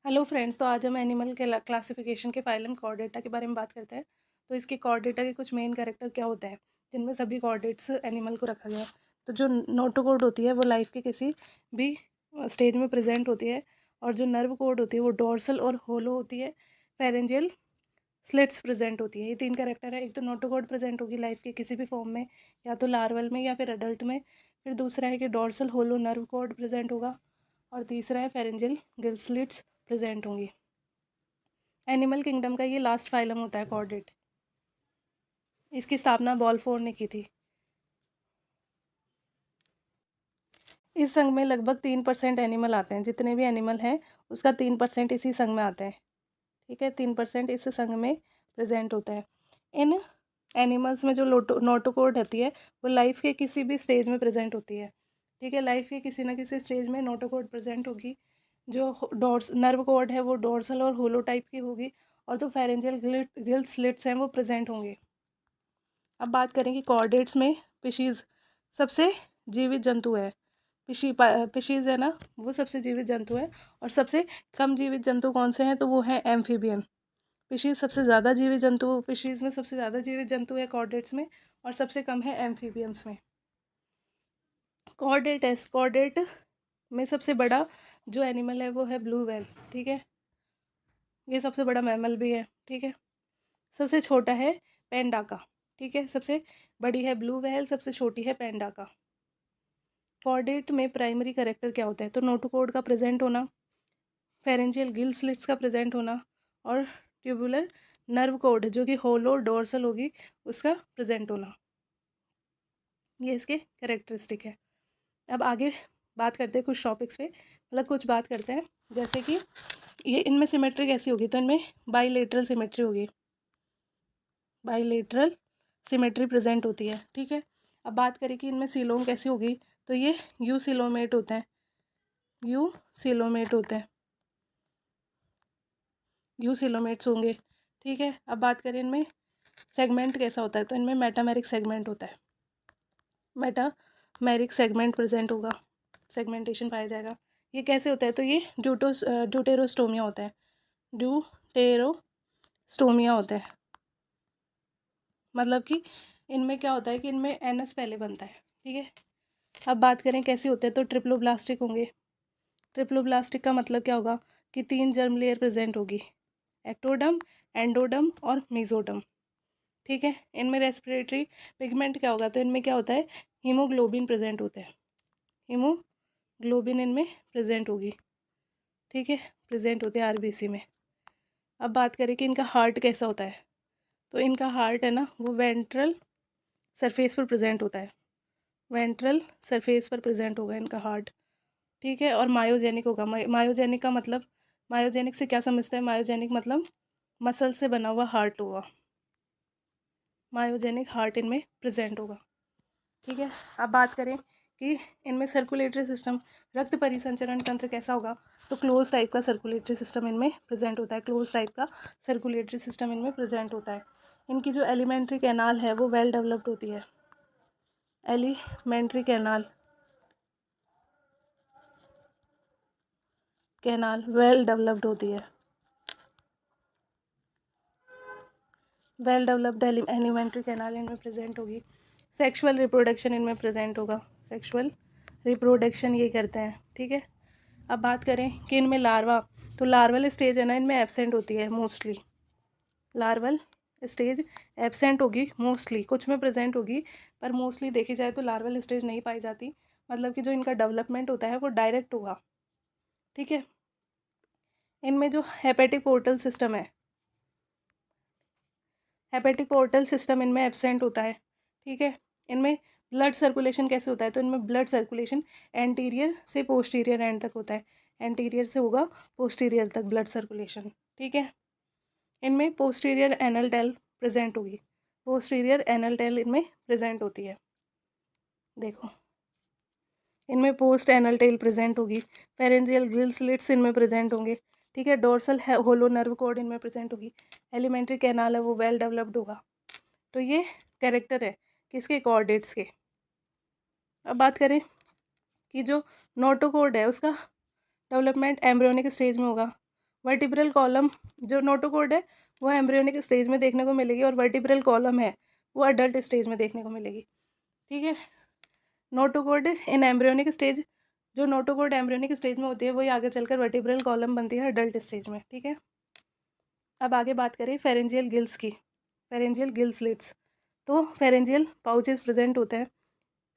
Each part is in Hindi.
हेलो फ्रेंड्स, तो आज हम एनिमल के क्लासिफिकेशन के फाइलम कॉर्डेटा के बारे में बात करते हैं। तो इसके कॉर्डेटा के कुछ मेन कैरेक्टर क्या होते हैं जिनमें सभी कॉर्डेट्स एनिमल को रखा गया। तो जो नोटोकॉर्ड होती है वो लाइफ के किसी भी स्टेज में प्रेजेंट होती है, और जो नर्व कॉर्ड होती है वो डोर्सल और होलो होती है। फेरेंजियल स्लिट्स प्रेजेंट होती है। ये तीन कैरेक्टर है। एक तो नोटोकॉर्ड प्रेजेंट होगी लाइफ के किसी भी फॉर्म में, या तो लार्वल में या फिर अडल्ट में। फिर दूसरा है कि dorsal hollow nerve cord present होगा, और तीसरा है फेरेंजियल गिल स्लिट्स प्रेजेंट होंगी। एनिमल किंगडम का ये लास्ट फाइलम होता है कॉर्डेट। इसकी स्थापना बॉलफोर ने की थी। इस संघ में लगभग 3% एनिमल आते हैं। जितने भी एनिमल हैं उसका 3% इसी संघ में आते हैं। ठीक है, 3% इस संघ में प्रेजेंट होता है। इन एनिमल्स में जो नोटोकॉर्ड होती है वो लाइफ के किसी भी स्टेज में प्रेजेंट होती है। ठीक है, लाइफ के किसी ना किसी स्टेज में नोटोकॉर्ड प्रेजेंट होगी। जो डॉर्स नर्व कॉर्ड है वो डोर्सल और होलो टाइप की होगी, और जो फेरेंजियल गिल स्लिट्स हैं वो प्रेजेंट होंगे। अब बात करें कि कॉर्डेट्स में पिशीज सबसे जीवित जंतु है। पिशीज है ना, वो सबसे जीवित जंतु है। और सबसे कम जीवित जंतु कौन से हैं, तो वो है एम्फीबियन। पिशीज सबसे ज़्यादा जीवित जंतु, पिशीज में सबसे ज़्यादा जीवित जंतु है कॉर्डेट्स में, और सबसे कम है एम्फीबियंस में। कॉर्डेट में सबसे बड़ा जो एनिमल है वो है ब्लू व्हेल। ठीक है, ये सबसे बड़ा मैमल भी है। ठीक है, सबसे छोटा है पेंडाका। ठीक है, सबसे बड़ी है ब्लू व्हेल, सबसे छोटी है पेंडाका। कॉर्डेट में प्राइमरी कैरेक्टर क्या होता है, तो नोटोकॉर्ड का प्रेजेंट होना, फेरेंजियल गिल स्लिट्स का प्रेजेंट होना, और ट्यूबुलर नर्व कॉर्ड जो कि होलो डोर्सल होगी उसका प्रेजेंट होना। ये इसके कैरेक्टरिस्टिक है। अब आगे बात करते हैं कुछ टॉपिक्स पे, मतलब कुछ बात करते हैं। जैसे कि ये इनमें सिमेट्री कैसी होगी, तो इनमें बाईलेटरल सिमेट्री होगी। बाईलेटरल सिमेट्री प्रेजेंट होती है। ठीक है, अब बात करें कि इनमें सीलोम कैसी होगी, तो ये यू सिलोमेट होते हैं। यू सिलोमेट होते हैं, यू सिलोमेट्स होंगे। ठीक है, अब बात करें इनमें सेगमेंट कैसा होता है, तो इनमें मेटामेरिक सेगमेंट होता है। मेटामेरिक सेगमेंट प्रेजेंट होगा, सेगमेंटेशन पाया जाएगा। ये कैसे होता है, तो ये ड्यूटेरोस्टोमिया होता है। ड्यूटेरोस्टोमिया होता है, मतलब कि इनमें क्या होता है कि इनमें एनस पहले बनता है। ठीक है, अब बात करें कैसे होते हैं, तो ट्रिप्लोब्लास्टिक होंगे। ट्रिप्लोब्लास्टिक का मतलब क्या होगा कि 3 जर्म लेयर प्रेजेंट होगी, एक्टोडर्म, एंडोडर्म और मेसोडर्म। ठीक है, इनमें रेस्पिरेटरी पिगमेंट क्या होगा, तो इनमें क्या होता है, हीमोग्लोबिन प्रेजेंट होता है। हीमोग्लोबिन इनमें प्रेजेंट होगी। ठीक है, प्रेजेंट होते हैं आरबीसी में। अब बात करें कि इनका हार्ट कैसा होता है, तो इनका हार्ट है ना वो वेंट्रल सरफेस पर प्रेजेंट होता है। वेंट्रल सरफेस पर प्रेजेंट होगा इनका हार्ट। ठीक है, और मायोजेनिक होगा। मायोजेनिक का मतलब, मायोजेनिक से क्या समझते हैं, मायोजेनिक मतलब मसल से बना हुआ हार्ट होगा। मायोजेनिक हार्ट इनमें प्रेजेंट होगा। ठीक है, अब बात करें कि इनमें सर्कुलेटरी सिस्टम, रक्त परिसंचरण तंत्र कैसा होगा, तो क्लोज टाइप का सर्कुलेटरी सिस्टम इनमें प्रेजेंट होता है। क्लोज टाइप का सर्कुलेटरी सिस्टम इनमें प्रेजेंट होता है। इनकी जो एलिमेंट्री कैनाल है वो वेल डेवलप्ड होती है। एलिमेंट्री कैनाल वेल डेवलप्ड होती है। वेल डेवलप्ड एलिमेंट्री कैनाल इनमें प्रेजेंट होगी। सेक्सुअल रिप्रोडक्शन इनमें प्रेजेंट होगा। सेक्सुअल रिप्रोडक्शन ये करते हैं। ठीक है, अब बात करें कि इनमें लार्वा, तो लार्वल स्टेज है ना इनमें एब्सेंट होती है मोस्टली। लार्वल स्टेज एब्सेंट होगी मोस्टली, कुछ में प्रेजेंट होगी, पर मोस्टली देखी जाए तो लार्वल स्टेज नहीं पाई जाती। मतलब कि जो इनका डेवलपमेंट होता है वो डायरेक्ट होगा। ठीक है, इनमें जो हेपेटिक पोर्टल सिस्टम है, हेपेटिक पोर्टल सिस्टम इनमें एब्सेंट होता है। ठीक है, इनमें ब्लड सर्कुलेशन कैसे होता है, तो इनमें ब्लड सर्कुलेशन एंटीरियर से पोस्टीरियर एंड तक होता है। एंटीरियर से होगा पोस्टीरियर तक ब्लड सर्कुलेशन। ठीक है, इनमें पोस्टीरियर एनल टेल प्रेजेंट होगी। पोस्टीरियर एनल टेल इनमें प्रेजेंट होती है। देखो, इनमें पोस्ट एनल टेल प्रेजेंट होगी। फेरेंजियल ग्रिल स्लिट्स इनमें प्रेजेंट होंगे। ठीक है, डोर्सल होलो नर्व कॉर्ड इनमें प्रेजेंट होगी। एलिमेंट्री कैनाल है वो वेल डेवलप्ड होगा। तो ये कैरेक्टर है किसके, कॉर्डेट्स के। अब बात करें कि जो नोटोकॉर्ड है उसका डेवलपमेंट एम्ब्रियोनिक स्टेज में होगा, वर्टिब्रल कॉलम जो नोटोकॉर्ड है वो एम्ब्रियोनिक स्टेज में देखने को मिलेगी, और वर्टिब्रल कॉलम है वो अडल्ट स्टेज में देखने को मिलेगी। ठीक है, नोटोकॉर्ड इन एम्ब्रियोनिक स्टेज, जो नोटोकॉर्ड एम्ब्रियोनिक स्टेज में होती है वही आगे चलकर वर्टिब्रल कॉलम बनती है अडल्ट स्टेज में। ठीक है, अब आगे बात करें फेरेंजियल गिल्स की, फेरेंजियल गिल स्लिट्स। तो फेरेंजियल पाउचेस प्रेजेंट होते हैं,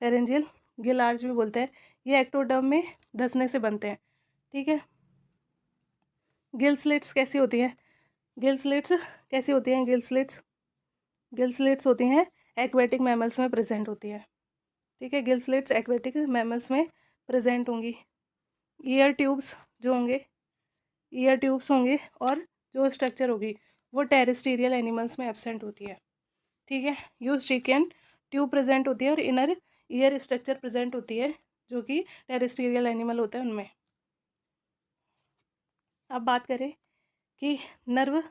फेरेंजियल गिल आर्च भी बोलते हैं, ये एक्टोडर्म में धंसने से बनते हैं। ठीक है, गिल स्लिट्स कैसी होती हैं, गिल स्लिट्स कैसी होती हैं, गिल स्लिट्स होती हैं एक्वेटिक मैमल्स में प्रेजेंट होती है। ठीक है, गिल स्लिट्स एक्वेटिक मैमल्स में प्रेजेंट होंगी। ईयर ट्यूब्स जो होंगे, ईयर ट्यूब्स होंगे, और जो स्ट्रक्चर होगी वो टेरेस्ट्रियल एनिमल्स में एब्सेंट होती है। ठीक है, यूस्ट्रिकियन ट्यूब प्रेजेंट होती है और इनर ईयर स्ट्रक्चर प्रेजेंट होती है जो कि टेरेस्ट्रियल एनिमल होते हैं उनमें। अब बात करें कि नर्व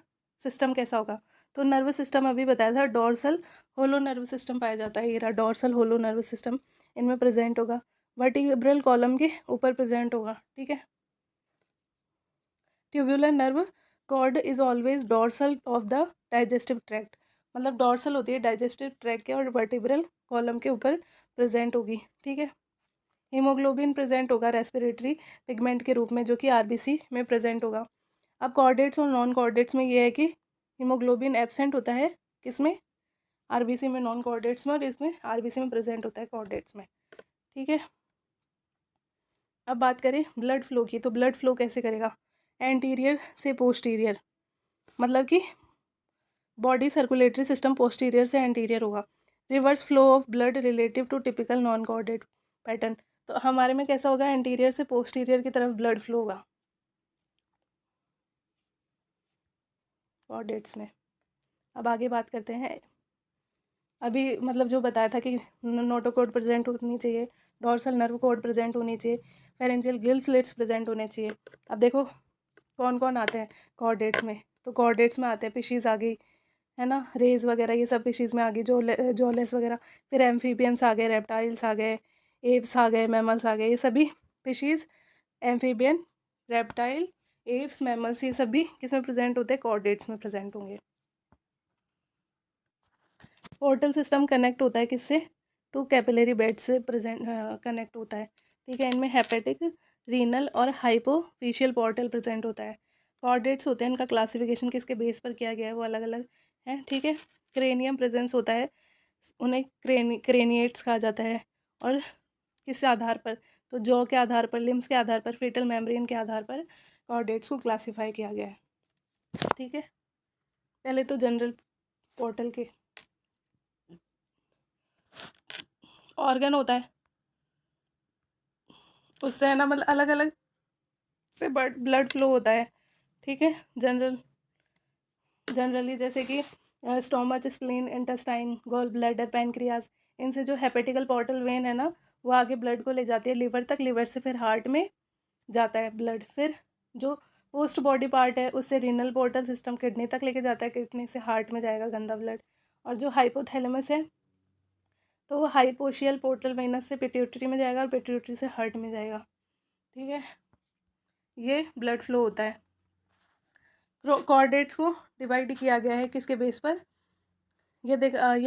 सिस्टम कैसा होगा, तो नर्व सिस्टम अभी बताया था, डोर्सल होलो नर्व सिस्टम पाया जाता है, ये रहा डोर्सल होलो नर्व सिस्टम इनमें प्रेजेंट होगा, वर्टिब्रल कॉलम के ऊपर प्रेजेंट होगा। ठीक है, tubular nerve cord is always dorsal of the digestive tract, मतलब डोर्सल होती है डाइजेस्टिव ट्रैक्ट के और वर्टिब्रल कॉलम के ऊपर प्रेजेंट होगी। ठीक है, हीमोग्लोबिन प्रेजेंट होगा रेस्पिरेटरी पिगमेंट के रूप में जो कि आरबीसी में प्रेजेंट होगा। अब कॉर्डेट्स और नॉन कॉर्डेट्स में ये है कि हीमोग्लोबिन एब्सेंट होता है किसमें, आरबीसी में, नॉन कॉर्डेट्स में, और इसमें आरबीसी में प्रेजेंट होता है कॉर्डेट्स में। ठीक है, अब बात करें ब्लड फ्लो की, तो ब्लड फ्लो कैसे करेगा, एंटीरियर से पोस्टीरियर, मतलब कि बॉडी सर्कुलेटरी सिस्टम पोस्टीरियर से एंटीरियर होगा। Reverse flow of blood relative to typical non chordate pattern, तो हमारे में कैसा होगा, एंटीरियर से पोस्टीरियर की तरफ ब्लड फ्लो होगा कॉर्डेट्स में। अब आगे बात करते हैं, अभी मतलब जो बताया था कि नोटोकॉर्ड प्रेजेंट होनी चाहिए, डोर्सल नर्व कॉर्ड प्रेजेंट होनी चाहिए, फेरेंजियल गिल स्लिट्स प्रेजेंट होने चाहिए। अब देखो कौन कौन आते हैं कॉर्डेट्स में, तो कॉर्डेट्स में आते हैं पिशीज आ गई, है ना, रेज वगैरह ये सब पिशीज में आ गई, जोलेस वगैरह, फिर एम्फीबियंस आ गए, रेप्टाइल्स आ गए, एव्स आ गए, मैमल्स आ गए, ये सभी पिशीज, एम्फीबियन, रेप्टाइल, एव्स, मैमल्स, ये सभी किसमें प्रेजेंट होते हैं, कॉर्डेट्स में प्रेजेंट होंगे। पोर्टल सिस्टम कनेक्ट होता है किससे, टू कैपिलरी बेड से प्रेजेंट कनेक्ट होता है। ठीक है, इनमें हेपेटिक, रीनल और हाइपोफिशियल पोर्टल प्रेजेंट होता है। कॉर्डेट्स होते हैं, इनका क्लासिफिकेशन किसके बेस पर किया गया है वो अलग अलग है। ठीक है, क्रेनियम प्रेजेंस होता है, उन्हें क्रेनिएट्स कहा जाता है, और किस आधार पर, तो जॉ के आधार पर, लिम्स के आधार पर, फीटल मेम्ब्रेन के आधार पर कॉर्डेट्स को क्लासीफाई किया गया है। ठीक है, पहले तो जनरल पोर्टल के ऑर्गन होता है, उससे है ना, मतलब अलग अलग से ब्लड फ्लो होता है। ठीक है, जनरली जैसे कि stomach, spleen, intestine, gall bladder, pancreas, इनसे जो हेपेटिकल पोर्टल वेन है ना वो आगे ब्लड को ले जाती है लिवर तक, लिवर से फिर हार्ट में जाता है ब्लड, फिर जो पोस्ट बॉडी पार्ट है उससे रीनल पोर्टल सिस्टम किडनी तक लेके जाता है, किडनी से हार्ट में जाएगा गंदा ब्लड, और जो हाइपोथैलेमस है तो वो हाइपोशियल पोर्टल वेनस से पिट्यूटरी में जाएगा और पिट्यूटरी से हार्ट में जाएगा। ठीक है, ये ब्लड फ्लो होता है। कॉर्डेट्स को डिवाइड किया गया है किसके बेस पर, ये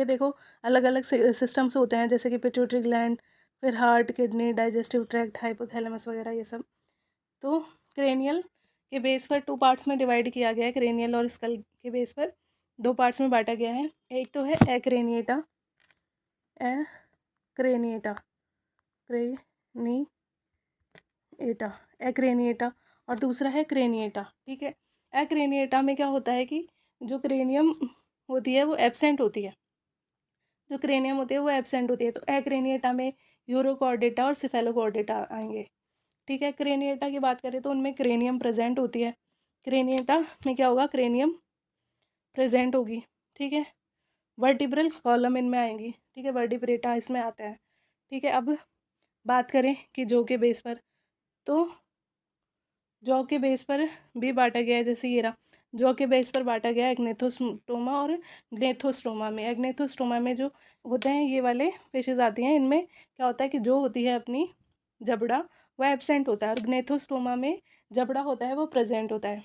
देखो अलग अलग सिस्टम्स होते हैं जैसे कि पिट्यूटरी ग्लैंड, फिर heart, kidney, digestive tract, hypothalamus वगैरह ये सब। तो क्रेनियल के बेस पर टू पार्ट्स में डिवाइड किया गया है, क्रेनियल और स्कल के बेस पर दो पार्ट्स में बांटा गया है। एक तो है एक्रेनिएटा, एक्रेनिएटा, क्रेनिएटा, एक्रेनिएटा, और दूसरा है क्रेनिएटा। ठीक है, एक्रेनिएटा में क्या होता है कि जो क्रेनियम होती है वो एब्सेंट होती है, जो क्रेनियम होती है वो एब्सेंट होती है, तो एक्रेनिएटा में यूरोकॉर्डेटा और सिफेलोकॉर्डेटा आएंगे। ठीक है, क्रेनिएटा की बात करें तो उनमें क्रेनियम प्रेजेंट होती है, क्रेनिएटा में क्या होगा, क्रेनियम प्रेजेंट होगी। ठीक है, वर्टिब्रल कॉलम इनमें आएंगी। ठीक है, वर्टिब्रेटा इसमें आता है। ठीक है, अब बात करें कि जॉ के बेस पर, तो जॉ के बेस पर भी बांटा गया है, जैसे ये रहा, जॉ के बेस पर बांटा गया है एग्नेथोस्टोमा और ग्नेथोस्टोमा में। एग्नेथोस्टोमा में जो होते हैं ये वाले फिशेज आती हैं, इनमें क्या होता है कि जो होती है अपनी जबड़ा वो एब्सेंट होता है, और ग्नेथोस्टोमा में जबड़ा होता है वो प्रेजेंट होता है।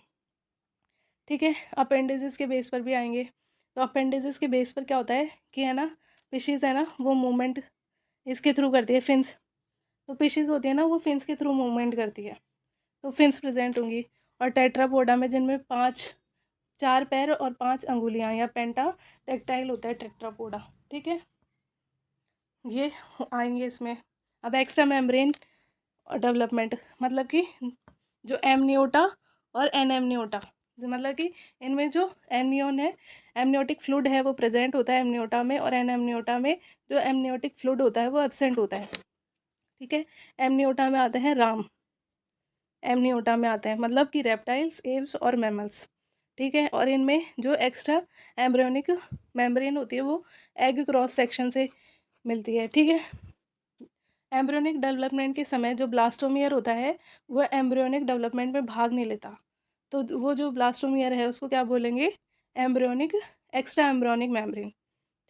ठीक है। अपेंडिजेस के बेस पर भी आएंगे। तो अपेंडिजेस के बेस पर क्या होता है कि है ना, फिशेज़ है ना वो मूवमेंट इसके थ्रू करती है, फिन्स। तो फिशेज़ होती है ना वो फिन्स के थ्रू मूवमेंट करती है, तो फिन्स प्रेजेंट होंगी। और टेट्रापोडा में जिनमें 4 पैर और 5 अंगुलियां या पेंटा टेक्टाइल होता है टेट्रापोडा। ठीक है, ये आएंगे इसमें। अब एक्स्ट्रा मेम्ब्रेन डेवलपमेंट, मतलब कि जो एमनियोटा और एनेमनियोटा, मतलब कि इनमें जो एमनियोन है, एमनियोटिक फ्लूइड है वो प्रेजेंट होता है एमनियोटा में, और एनेमनियोटा में जो एमनियोटिक फ्लूइड होता है वो एब्सेंट होता है। ठीक है, एमनियोटा में आते हैं राम, एमनियोटा में आते हैं मतलब कि रेप्टाइल्स, एव्स और मैमल्स। ठीक है, और इनमें जो एक्स्ट्रा एम्ब्रियोनिक मेम्ब्रेन होती है वो एग क्रॉस सेक्शन से मिलती है। ठीक है, एम्ब्रियोनिक डेवलपमेंट के समय जो ब्लास्टोमियर होता है वो एम्ब्रियोनिक डेवलपमेंट में भाग नहीं लेता, तो वो जो ब्लास्टोमियर है उसको क्या बोलेंगे, एम्ब्रियोनिक, एक्स्ट्रा एम्ब्रियोनिक मेम्ब्रेन।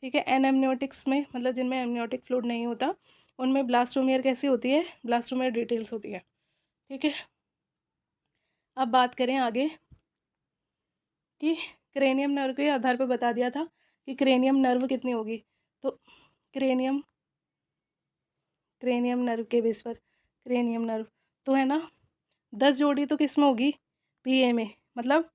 ठीक है, एनेमनियोटिक्स में मतलब जिनमें एमनियोटिक फ्लूइड नहीं होता उनमें ब्लास्टोमियर कैसी होती है, ब्लास्टोमियर डिटेल्स होती है। ठीक है, अब बात करें आगे कि क्रेनियम नर्व के आधार पर बता दिया था कि क्रेनियम नर्व कितनी होगी। तो क्रेनियम क्रेनियम नर्व के बेस पर क्रेनियम नर्व तो है ना 10 जोड़ी तो किस में होगी, पीए में, मतलब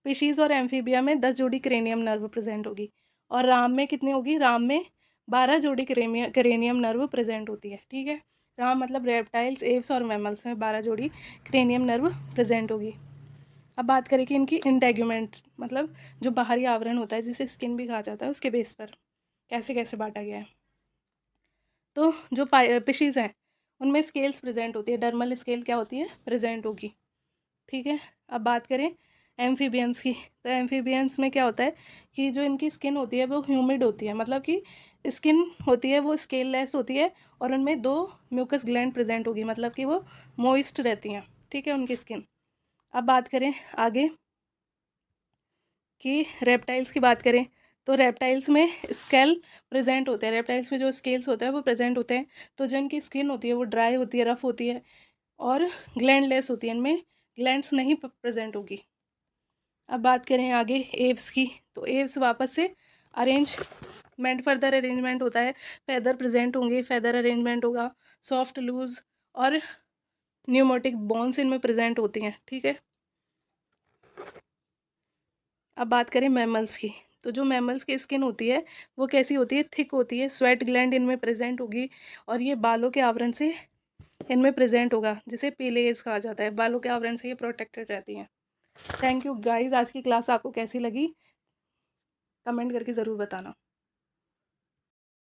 फिशीज़ और एम्फीबिया में 10 जोड़ी क्रेनियम नर्व प्रेजेंट होगी। और राम में कितनी होगी, राम में 12 जोड़ी क्रेनियम नर्व प्रेजेंट होती है। ठीक है, राम मतलब रेप्टाइल्स, एव्स और मैमल्स में 12 जोड़ी क्रेनियम नर्व प्रेजेंट होगी। अब बात करें कि इनकी इंटेग्यूमेंट, मतलब जो बाहरी आवरण होता है जिसे स्किन भी कहा जाता है, उसके बेस पर कैसे कैसे बांटा गया है। तो जो फिशीज़ हैं उनमें स्केल्स प्रेजेंट होती है, डर्मल स्केल क्या होती है, प्रेजेंट होगी। ठीक है, अब बात करें एम्फीबियंस की, तो एम्फीबियंस में क्या होता है कि जो इनकी स्किन होती है वो ह्यूमिड होती है, मतलब कि स्किन होती है वो स्केल लेस होती है, और उनमें 2 म्यूकस ग्लैंड प्रेजेंट होगी, मतलब कि वो मॉइस्ट रहती हैं। ठीक है, उनकी स्किन। अब बात करें आगे कि रेप्टाइल्स की बात करें, तो रेप्टाइल्स में स्केल प्रेजेंट होते हैं, रेप्टाइल्स में जो स्केल्स होते हैं वो प्रेजेंट होते हैं। तो जो इनकी स्किन होती है वो ड्राई होती है, रफ होती है और ग्लैंडलेस होती है, इनमें ग्लैंड्स नहीं प्रेजेंट होगी। अब बात करें आगे एव्स की, तो एव्स वापस से अरेंजमेंट, फर्दर अरेंजमेंट होता है, फेदर प्रेजेंट होंगे, फेदर अरेंजमेंट होगा, सॉफ्ट लूज और न्यूमोटिक बोन्स इनमें प्रेजेंट होती हैं। ठीक है, अब बात करें मैमल्स की, तो जो मैमल्स की स्किन होती है वो कैसी होती है, थिक होती है, स्वेट ग्लैंड इनमें प्रेजेंट होगी, और ये बालों के आवरण से इनमें प्रेजेंट होगा, जिसे पेलेज कहा जाता है, बालों के आवरण से ये प्रोटेक्टेड रहती हैं। थैंक यू गाइज, आज की क्लास आपको कैसी लगी कमेंट करके ज़रूर बताना।